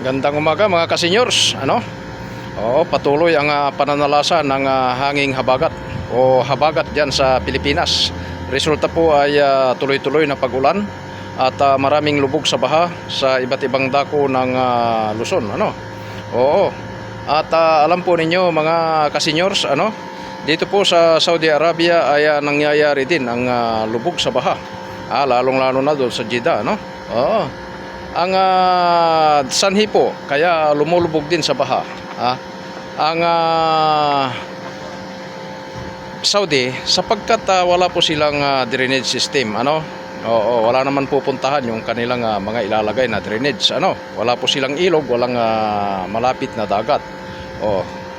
Gandang umaga mga kasenyors. Oo, patuloy ang pananalasa ng hanging habagat o habagat diyan sa Pilipinas. Resulta po ay tuloy-tuloy na pag-ulan at maraming lubog sa baha sa iba't ibang dako ng Luzon. Oo. At alam po ninyo mga kasenyors, dito po sa Saudi Arabia ay nangyayari din ang lubog sa baha. Lalong-lalo na doon sa Jeddah, Oo. Ang sanhi po kaya lumulubog din sa baha. Ang Saudi sapagkat wala po silang drainage system, Oo, wala naman pupuntahan yung kanilang mga ilalagay na drainage, Wala po silang ilog, walang malapit na dagat.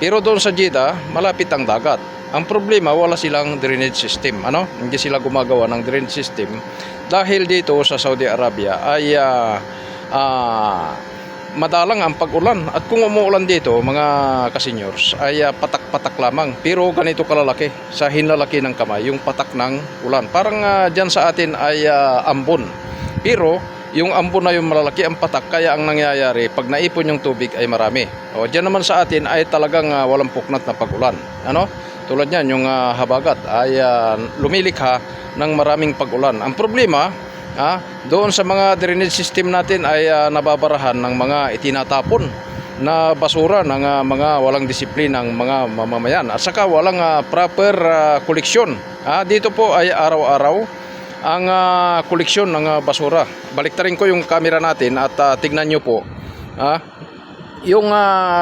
Pero doon sa Jeddah, malapit ang dagat. Ang problema, wala silang drainage system, Hindi sila gumagawa ng drainage system dahil dito sa Saudi Arabia ay madalang ang pag-ulan, at kung umuulan dito mga kasenyors ay patak-patak lamang, pero ganito kalalaki, sa hinlalaki ng kamay yung patak ng ulan. Parang dyan sa atin ay ambon, pero yung ambon na yung malalaki, ang patak, kaya ang nangyayari pag naipon yung tubig ay marami. Dyan naman sa atin ay talagang walang puknat na pag-ulan, tulad yan yung habagat ay lumilikha ng maraming pag-ulan. Ang problema, doon sa mga drainage system natin ay nababarahan ng mga itinatapon na basura ng mga walang disiplinang mga mamamayan, at saka walang proper koleksyon. Dito po ay araw-araw ang koleksyon ng basura. Baliktarin ko yung camera natin at tignan nyo po yung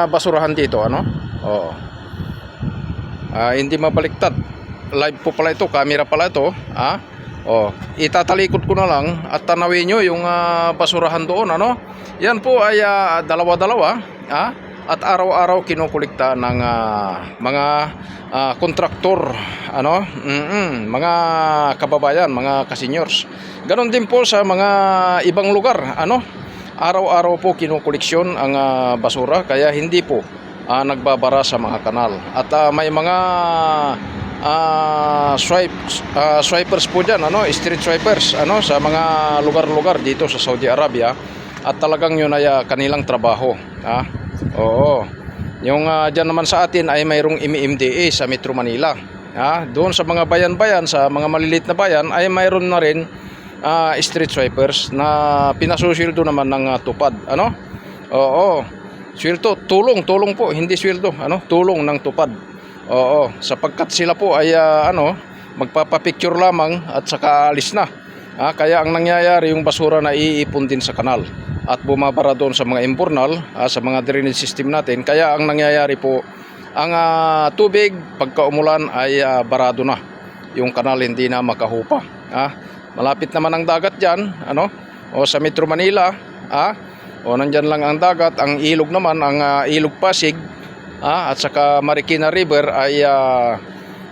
basurahan dito, hindi mabaliktad, live po pala ito, camera pala ito, itatalikod ko na lang at tanawin nyo yung basurahan doon, Yan po ay dalawa-dalawa, at araw-araw kinukulikta ng mga kontraktor, mga kababayan, mga kasenyors. Ganon din po sa mga ibang lugar, araw-araw po kinukoleksyon ang basura, kaya hindi po nagbabara sa mga kanal. At may mga swipers po dyan, street swipers, sa mga lugar-lugar dito sa Saudi Arabia, at talagang yun ay kanilang trabaho. Oo. Yung dyan naman sa atin ay mayroong MMDA sa Metro Manila. Doon sa mga bayan-bayan, sa mga maliliit na bayan, ay mayroon na rin street swipers na pinasusildo naman ng tupad, Oo. Sweldo, tulong po, hindi sweldo, tulong ng tupad. Oo, sapagkat sila po ay magpapapicture lamang at saka alis na. Kaya ang nangyayari, yung basura na iipon din sa kanal at bumabara doon sa mga imburnal, sa mga drainage system natin. Kaya ang nangyayari po, ang tubig pagka umulan ay barado na. Yung kanal hindi na makahupa. Malapit naman ang dagat dyan, sa Metro Manila, nandyan lang ang dagat. Ang ilog naman, ang ilog Pasig, at saka Marikina River ay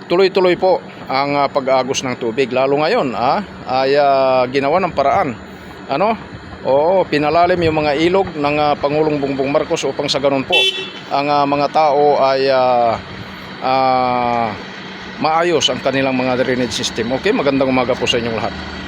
tuloy-tuloy po ang pag-agos ng tubig. Lalo ngayon ay ginawa ng paraan, pinalalim yung mga ilog ng Pangulong Bongbong Marcos upang sa ganun po ang mga tao ay maayos ang kanilang mga drainage system. Okay, magandang umaga po sa inyong lahat.